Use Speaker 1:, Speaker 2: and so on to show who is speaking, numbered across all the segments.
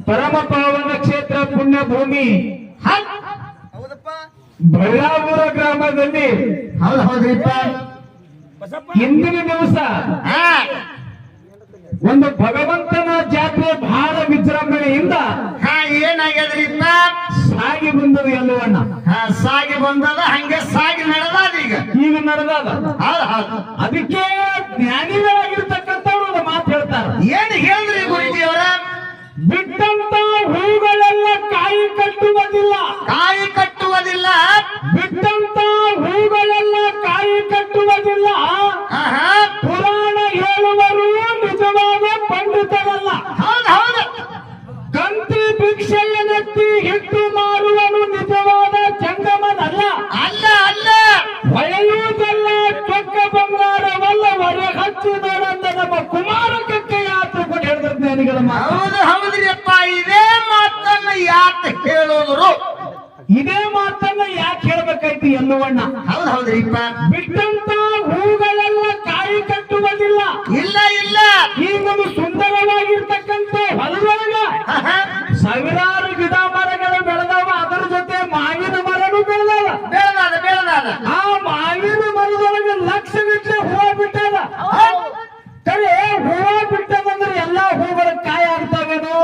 Speaker 1: ಪರಮ ಪಾವನ ಕ್ಷೇತ್ರ ಪುಣ್ಯ ಭೂಮಿ ಬಳ್ಳಾಪುರ ಗ್ರಾಮದಲ್ಲಿ
Speaker 2: ಹೌದ್ರಿಪ್ಪ.
Speaker 1: ಇಂದಿನ ದಿವಸ ಒಂದು ಭಗವಂತನ ಜಾತ್ರೆ ಬಹಳ ವಿಜೃಂಭಣೆಯಿಂದ
Speaker 2: ಏನಾಗ್ಯದ್ರಿಪ್ಪ?
Speaker 1: ಸಾಗಿ ಬಂದದು ಎಲ್ಲವನ್ನ
Speaker 2: ಸಾಗಿ ಬಂದದ, ಹಂಗೆ ಸಾಗಿ ನಡೆದಾದ
Speaker 1: ಈಗ ನಡೆದಾದ. ಅದಕ್ಕೆ ಜ್ಞಾನಿಗಳಾಗಿರ್ತಕ್ಕಂಥವ್ರು ಒಂದು ಮಾತು ಹೇಳ್ತಾರೆ.
Speaker 2: ಏನ್ ಹೇಳಿದ್ರಿ ಗುರುಜಿ ಅವರ?
Speaker 1: ಬಿಟ್ಟಂತ ಹೂಗಳೆಲ್ಲ ಕಾಯಿ ಕಟ್ಟುವುದಿಲ್ಲ,
Speaker 2: ಕಾಯಿ ಕಟ್ಟುವುದಿಲ್ಲ.
Speaker 1: ಬಿಟ್ಟಂತ ಹೂಗಳೆಲ್ಲ ಕಾಯಿ ಕಟ್ಟುವುದಿಲ್ಲ. ಪುರಾಣ ಹೇಳುವರು ನಿಜವಾದ ಪಂಡಿತರಲ್ಲ.
Speaker 2: ಹೌದು.
Speaker 1: ಕಂತಿ ಭಿಕ್ಷೆಯನ್ನೆತ್ತಿ ಹಿಟ್ಟು ಮಾರುವನು ನಿಜವಾದ ಜಂಗಮನಲ್ಲ.
Speaker 2: ಅಲ್ಲ
Speaker 1: ಹೊಳೆಯುವುದೆಲ್ಲ ಚೊಕ್ಕ ಬಂಗಾರವಲ್ಲ, ಹೊರೆ ಹಚ್ಚಿದರಂತ ನಮ್ಮ ಕುಮಾರ ಕಕ್ಕೆಯ ಕೂಡ ಹೇಳಿದ ಜ್ಞಾನಿಗಳ ಮಾತು.
Speaker 2: ಹೌದ್ರಿಯಪ್ಪ. ಇದೇ ಮಾತನ್ನ ಯಾಕೆ ಹೇಳೋದ್ರು?
Speaker 1: ಇದೇ ಮಾತನ್ನ ಯಾಕೆ ಹೇಳ್ಬೇಕಾಯ್ತು ಎಲ್ಲವಣ್ಣ?
Speaker 2: ಹೌದ್ರಿಪ್ಪ.
Speaker 1: ಬಿಟ್ಟಂತ ಹೂಗಳೆಲ್ಲ ಕಾಯಿ ಕಟ್ಟುವುದಿಲ್ಲ.
Speaker 2: ಇಲ್ಲ.
Speaker 1: ಈಗ ಒಂದು ಸುಂದರವಾಗಿರ್ತಕ್ಕಂಥ ಹೊಲದೊಳಗ ಸಾವಿರಾರು ಗಿಡ ಮರಗಳು ಬೆಳೆದಾವ, ಅದರ ಜೊತೆ ಮಾವಿನ ಮರನು ಬೆಳೆದಾವ. ಆ ಮಾವಿನ ಮರದೊಳಗೆ ಲಕ್ಷಗಟ್ಟಲೆ ಹೂವ ಬಿಟ್ಟದ. ಕರೆ ಹೂವ ಬಿಟ್ಟದಂದ್ರೆ ಎಲ್ಲಾ ಹೂಗಳ ಕಾಯಿ ಆಗ್ತಾವೇನು?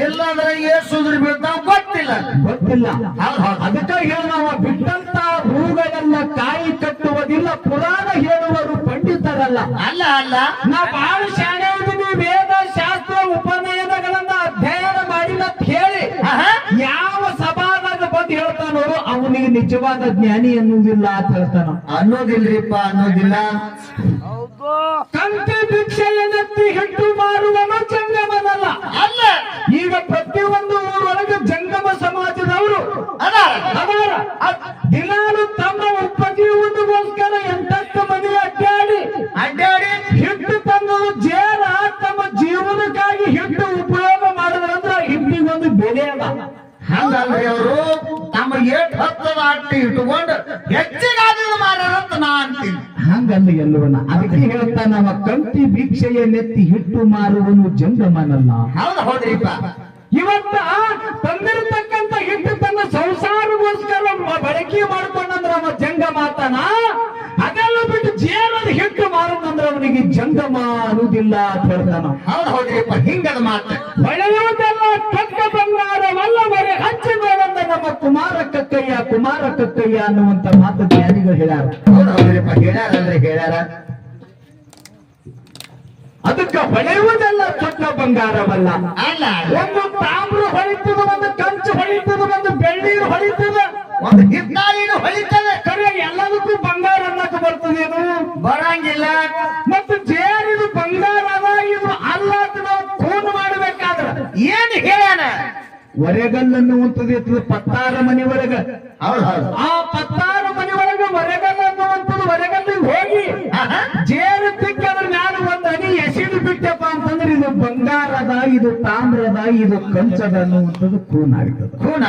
Speaker 2: ಎಲ್ಲಾದ್ರೆ ಏಸುದ್ರ ಬೀಳ್ತಾವ ಗೊತ್ತಿಲ್ಲ.
Speaker 1: ಅದಕ್ಕಾಗಿ ಹೇಳಿ ನಾವು ಬಿಟ್ಟಂತ ಹೂಗಳೆಲ್ಲ ಕಾಯಿ ಕಟ್ಟುವುದಿಲ್ಲ, ಪುರಾಣ ಹೇಳುವರು ಪಂಡಿತರಲ್ಲ.
Speaker 2: ಅಲ್ಲ
Speaker 1: ನಾ ಬಹಳ ಶಾಣೆ ಇದ್ದೀನಿ, ವೇದ ಶಾಸ್ತ್ರ ಉಪನಯನಗಳನ್ನ ಅಧ್ಯಯನ ಮಾಡಿಲ್ಲ ಅಂತ ಹೇಳಿ ಯಾವ ಸಭಾದಾಗ ಬಂದು ಹೇಳ್ತಾನೋ ಅವನಿಗೆ ನಿಜವಾದ ಜ್ಞಾನಿ ಅನ್ನುವುದಿಲ್ಲ ಅಂತ ಹೇಳ್ತಾನ.
Speaker 2: ಅನ್ನೋದಿಲ್ರಿಪ್ಪ, ಅನ್ನೋದಿಲ್ಲ.
Speaker 1: ಕಂತಿ ಭಿಕ್ಷೆಯನ್ನೆತ್ತಿ ಹಿಟ್ಟು ಮಾರುವನು ಜಂಗಮನಲ್ಲ.
Speaker 2: ಅಲ್ಲ.
Speaker 1: ಈಗ ಪ್ರತಿಯೊಂದು ಊರೊಳಗೆ ಜಂಗಮ ಸಮಾಜದವರು ಅದಾರ. ದಿನಾಲು ತಮ್ಮ ಉಪಜೀವನಗೋಸ್ಕರ ಎಂಟತ್ತು ಮನೆ ಅಡ್ಡಾಡಿ ಹಿಟ್ಟು ತಂದು ಜೇರ ತಮ್ಮ ಜೀವನಕ್ಕಾಗಿ ಹಿಟ್ಟು ಉಪಯೋಗ ಮಾಡಿದ್ರಂದ್ರ ಹಿಟ್ಟಿಗೊಂದು ಬೆಲೆ ಅದ.
Speaker 2: ಹಂಗಲ್ರಿ ಅವರು ತಮ್ಮ ಏಟ್ ಹತ್ತದ ಅಟ್ಟಿ ಇಟ್ಟುಕೊಂಡು ಹೆಚ್ಚಿಗಾದ ಮಾರಂತ ನಾ ಅಂತೀನಿ.
Speaker 1: ಹಂಗಲ್ಲ ಎಲ್ಲವನ್ನ. ಅದಕ್ಕೆ ಹೇಳ್ತಾ ನಮ್ಮ ಕಂತಿ ಭಿಕ್ಷೆಯನ್ನೆತ್ತಿ ಹಿಟ್ಟು ಮಾರುವನು ಜಂಗಮನಲ್ಲ.
Speaker 2: ಹೌದ್ರಿಪ್ಪ.
Speaker 1: ಇವತ್ತ ತಂದಿರತಕ್ಕಂತ ಹಿಟ್ಟು ತನ್ನ ಸಂಸಾರಗೋಸ್ಕರ ಬಳಕೆ ಮಾಡ್ಕೊಂಡಂದ್ರ ಅವ ಜಂಗಮಾತನ. ಅದೆಲ್ಲ ಬಿಟ್ಟು ಜೇನದ ಹಿಟ್ಟು ಮಾರುದಂದ್ರ ಅವನಿಗೆ ಜಂಗಮ ಅನ್ನುವುದಿಲ್ಲ ಅಂತ ಹೇಳ್ತಾನ.
Speaker 2: ಹೌದ್ರಿಪ್ಪ. ಹಿಂಗದ ಮಾತು.
Speaker 1: ಹೊಳೆಯುವುದೆಲ್ಲ ಕಕ್ಕ ಬಂಗಾರವಲ್ಲ, ಬರೆ ಹಚ್ಚಿಬೇಡಂದ ನಮ್ಮ ಕುಮಾರ ಕಕ್ಕಯ್ಯ ಅನ್ನುವಂತ ಮಾತು ಜ್ಞಾನಿಗಳು ಹೇಳ್ಯಾರ.
Speaker 2: ಹೌದ್ರಿಪ್ಪ. ಹೇಳ್ಯಾರ.
Speaker 1: ಅದಕ್ಕೆ ಹೊಳೆಯುವುದೆಲ್ಲ ಚೊಕ್ಕ ಬಂಗಾರವಲ್ಲ.
Speaker 2: ಅಲ್ಲ.
Speaker 1: ಒಂದು ತಾಮ್ರ ಹೊಳಿತದ, ಒಂದು ಕಂಚು ಹೊಳಿತದ, ಒಂದು ಬೆಳ್ಳಿರು ಹೊಳಿತದ,
Speaker 2: ಒಂದು ಹಿತ್ತಾಳಿನೂ ಹೊಳಿತದೆ.
Speaker 1: ಕರೆ ಎಲ್ಲದಕ್ಕೂ ಬಂಗಾರ ಅನ್ನಕ್ಕೆ ಬರ್ತದೇನು?
Speaker 2: ಬರಂಗಿಲ್ಲ.
Speaker 1: ಮತ್ತು ಜೇನಿದು ಬಂಗಾರ ಅದ, ಇದು ಅಲ್ಲ ಅಂತ ನಾವು ಖೂನ್ ಮಾಡಬೇಕಾದ್ರ
Speaker 2: ಏನ್ ಹೇಳ್ಯಾನ?
Speaker 1: ಒರೆಗಲ್ಲನ್ನುವಂಥದ್ದು ಇರ್ತದೆ ಪತ್ತಾರ ಮನೆ ಒಳಗ. ಆ ಪತ್ತಾರ ಮನೆ ಒಳಗ ಒರೆಗಲ್ಲ ಅನ್ನುವಂಥದ್ದು ಒರೆಗಲ್ಲಿಗೆ ಹೋಗಿ ಜೇನು ತಿಕ್ಕಿ ಅದ್ರ ಮ್ಯಾಲ ಒಂದು ಹನಿ ಎಸಿದು ಬಿಟ್ಟಪ್ಪ ಅಂತಂದ್ರೆ ಇದು ಬಂಗಾರದ, ಇದು ತಾಮ್ರದ, ಇದು ಕಂಚದ ಅನ್ನುವಂಥದ್ದು ಖೂನ್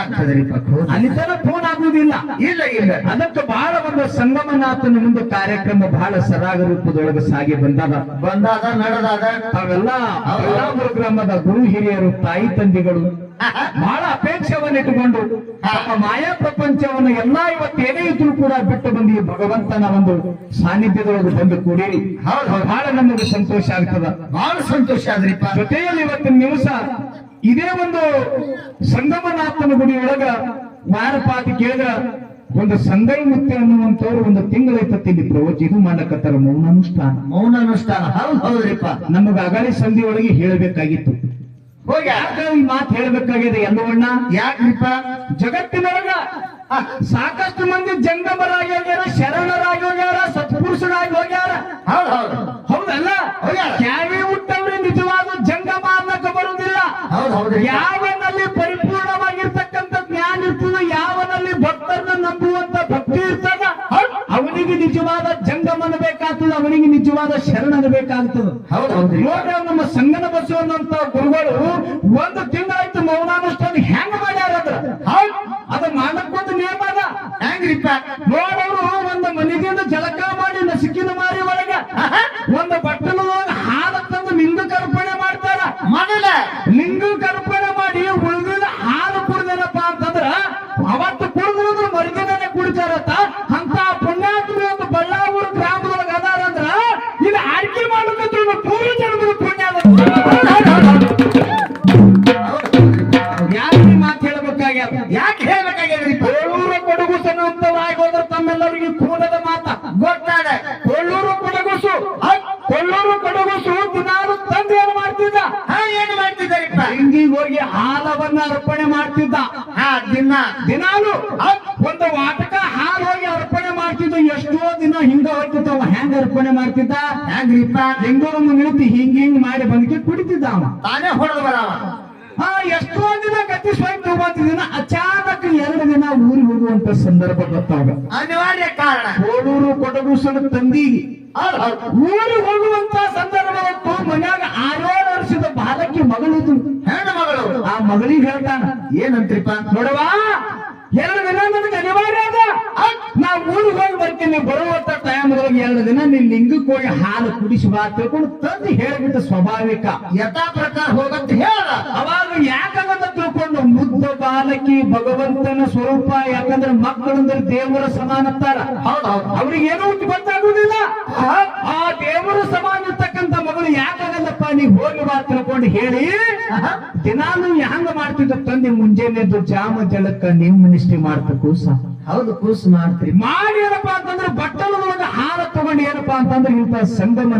Speaker 2: ಆಗ್ತದ್ರಿಪ್ಪ.
Speaker 1: ಅಲ್ಲಿ ತನ ಖೂನ್ ಆಗುವುದಿಲ್ಲ.
Speaker 2: ಇಲ್ಲ.
Speaker 1: ಅದಕ್ಕೆ ಬಹಳ ಒಂದು ಸಂಗಮನಾಥನ ಮುಂದೆ ಕಾರ್ಯಕ್ರಮ ಬಹಳ ಸರಾಗ ರೂಪದೊಳಗೆ ಸಾಗಿ
Speaker 2: ಬಂದಾದ ನಡೆದಾದ.
Speaker 1: ತಾವೆಲ್ಲ ಬಳ್ಳಾಪುರ ಗ್ರಾಮದ ಗುರು ಹಿರಿಯರು, ತಾಯಿ ತಂದೆಗಳು ಬಹಳ ಅಪೇಕ್ಷೆಯನ್ನು ಇಟ್ಟುಕೊಂಡು ತಮ್ಮ ಮಾಯಾ ಪ್ರಪಂಚವನ್ನು ಎಲ್ಲಾ ಇವತ್ತೇನೇ ಇದ್ರು ಕೂಡ ಬಿಟ್ಟು ಬಂದು ಈ ಭಗವಂತನ ಒಂದು ಸಾನ್ನಿಧ್ಯದೊಳಗೆ ಬಂದು ಕೂಡಿರಿ. ಬಹಳ ನಮಗೆ ಸಂತೋಷ ಆಗ್ತದ.
Speaker 2: ಬಹಳ ಸಂತೋಷ ಆದ್ರಿಪ್ಪ.
Speaker 1: ಜೊತೆಯಲ್ಲಿ ಇವತ್ತಿನ ದಿವಸ ಇದೇ ಒಂದು ಸಂಗಮನಾಥನ ಗುಡಿಯೊಳಗ ವಾರಪಾತ ಕೇಳಿದ ಒಂದು ಸಂಗೈ ಮುತ್ತೆ ಅನ್ನುವಂಥವ್ರು ಒಂದು ತಿಂಗಳೈತಿ ಪ್ರವಚನ ಇದು ಮಾಡಕತ್ತಾರ. ಮೌನಾನುಷ್ಠಾನ.
Speaker 2: ಹೌದ್ರಿಪ್ಪ.
Speaker 1: ನಮಗ ಅಗಾಳಿ ಸಂಧಿ ಒಳಗೆ ಹೇಳಬೇಕಾಗಿತ್ತು. ಯಾಕೆ ಈ ಮಾತು ಹೇಳ್ಬೇಕಾಗಿದೆ ಎಲ್ಲವಣ್ಣ?
Speaker 2: ಯಾಕ್ರಿಪ್ಪ?
Speaker 1: ಜಗತ್ತಿನೊಳಗ ಸಾಕಷ್ಟು ಮಂದಿ ಜಂಗಮರಾಗಿ ಹೋಗ್ಯಾರ, ಶರಣರಾಗಿ ಹೋಗ್ಯಾರ, ಸತ್ಪುರುಷರಾಗಿ ಹೋಗ್ಯಾರ. ಹೌದಲ್ಲ? ಯಾವೇ ಹುಟ್ಟವ್ರೆ ನಿಜವಾದ ಜಂಗಮ ಅನ್ನಕ ಬರುವುದಿಲ್ಲ. ಯಾವನಲ್ಲಿ ಪರಿಪೂರ್ಣವಾಗಿರ್ತಕ್ಕಂಥ ಜ್ಞಾನ ಇರ್ತದ, ಯಾವನಲ್ಲಿ ಭಕ್ತರನ್ನ ನಂಬುವಂತ ಭಕ್ತಿ ಇರ್ತದ, ಅವನಿಗೆ ನಿಜವಾದ ಜಂಗಮನ ಬೇಕಾಗ್ತದೆ, ಅವನಿಗೆ ನಿಜವಾದ ಶರಣನ ಬೇಕಾಗ್ತದೆ. ನೋಡ್ರಿ ನಮ್ಮ ಸಂಗನ ಬಸವಣ್ಣಂತ ಗುರುಗಳು ಒಂದು ತಿಂಗಳಾಯ್ತು ಮೌನಾನುಷ್ಠಾನ ಹೆಂಗ್ ಮಾಡ್ಯಾರ ಅದ ಮಾಡಕ್ಕೊಂದು ನಿಯಮ ಅದ.
Speaker 2: ಹೆಂಗ್ರಿಪ್ಪ?
Speaker 1: ನೋಡೋರು ಒಂದು ಮನೆಯಿಂದ ಜಳಕ ಮಾಡಿ ನಸಿಕಿನ ಮಾರಿ ಒಳಗ ಒಂದು ಬಟ್ಟಲೊಳಗ ಹಾಲ ತಂದು ಲಿಂಗ ಕರ್ಪಣೆ ಮಾಡ್ತಾರ.
Speaker 2: ಮೊದಲ
Speaker 1: ಲಿಂಗ ಕರ್ಪಣೆ ಹಾಲವನ್ನ ಅರ್ಪಣೆ ಮಾಡ್ತಿದ್ದ. ದಿನಾಲು ಒಂದು ವಾಟಕ ಹಾಲು ಹೋಗಿ ಅರ್ಪಣೆ ಮಾಡ್ತಿದ್ದ. ಎಷ್ಟೋ ದಿನ ಹಿಂಗ ಹೋಗ್ತಿದ್ದವ. ಹೆಂಗ ಅರ್ಪಣೆ ಮಾಡ್ತಿದ್ದ?
Speaker 2: ಹೆಂಗ್ರಿಪ್ಪ
Speaker 1: ಲಿಂಗೂರಮ್ಮ ನಿಂತು ಹಿಂಗ್ ಮಾಡಿ ಬಂದಕ್ಕೆ ಕುಡಿತಿದ್ದ ಅವ.
Speaker 2: ತಾನೇ ಹೊಡೆದು ಬರವ.
Speaker 1: ಎಷ್ಟೋ ದಿನ ಗತಿ ಸ್ವಯಂ ದಿನ ಅಚಾನಕ್ 2 ದಿನ ಊರಿಗೆ ಹೋಗುವಂತ ಸಂದರ್ಭ ಗೊತ್ತಾಗ.
Speaker 2: ಅನಿವಾರ್ಯ ಕಾರಣ
Speaker 1: ಕೋಡೂರು ಕೊಡಗುಸನ ತಂದಿಗೆ ಊರಿಗೆ ಹೋಗುವಂತ ಸಂದರ್ಭ ಹೊತ್ತು ಮನ್ಯಾಗ 6 ವರ್ಷದ ಬಾಲಕಿ ಮಗಳಿದ್ದು.
Speaker 2: ಹೆಣ್ಣು ಮಗಳು.
Speaker 1: ಆ ಮಗಳಿಗೆ ಹೇಳ್ತಾನ,
Speaker 2: ಏನಂತ್ರಿಪ್ಪ?
Speaker 1: ನೋಡವಾ 2 ದಿನ ನನಗೆ ಅನಿವಾರ್ಯ ಅದ. ನಾ ಊರಿಗೆ ಹೋಗಿ ಬರ್ತೀನಿ. ಬರುವಂತ ಟೈಮ್ದೊಳಗೆ 2 ದಿನ ನಿನ್ ಲಿಂಗಕ್ಕೆ ಹೋಗಿ ಹಾಲು ಕುಡಿಸಿ ಬಾ ತಿಳ್ಕೊಂಡು ತಂದು ಹೇಳ್ಬಿಟ್ಟ. ಸ್ವಾಭಾವಿಕ
Speaker 2: ಯಥಾ ಪ್ರಕಾರ ಹೋಗಂತ ಹೇಳ.
Speaker 1: ಅವಾಗ ಯಾಕಂತ ತಿಳ್ಕೊಂಡು ಮುದ್ದ ಬಾಲಕಿ ಭಗವಂತನ ಸ್ವರೂಪ. ಯಾಕಂದ್ರೆ ಮಕ್ಕಳಂದ್ರೆ ದೇವರ ಸಮಾನ ಅಂತಾರ. ಅವ್ರಿಗೆ ಏನೋ ಗೊತ್ತಾಗುದಿಲ್ಲ. ಆ ದೇವರ ಸಮಾನ ಇರ್ತಕ್ಕಂಥ ಮಗಳು ಯಾಕಾಗಲ್ಲಪ್ಪ ನೀ ಹೋಗಿ ಬಾ ತಿಳ್ಕೊಂಡು ಹೇಳಿ ದಿನಾನು ಹಂಗ ಮಾಡ್ತಿದ್ದ. ತಂದೆ ಮುಂಜಾನೆ ಜಾಮ ಜಲಕ್ಕ ನಿಮ್ಮ ನಿಷ್ಠೆ ಮಾಡ್ತ ಕೂಸ.
Speaker 2: ಹೌದು, ಕೂಸು ಮಾಡ್ತೀರಿ.
Speaker 1: ಮಾಡಿ ಏನಪ್ಪಾ ಅಂತಂದ್ರೆ ಬಟ್ಟಲದೊಳಗ ಹಾರ ತಗೊಂಡು ಏನಪ್ಪಾ ಅಂತಂದ್ರೆ ಇಂಥ ಸಂಗಮನ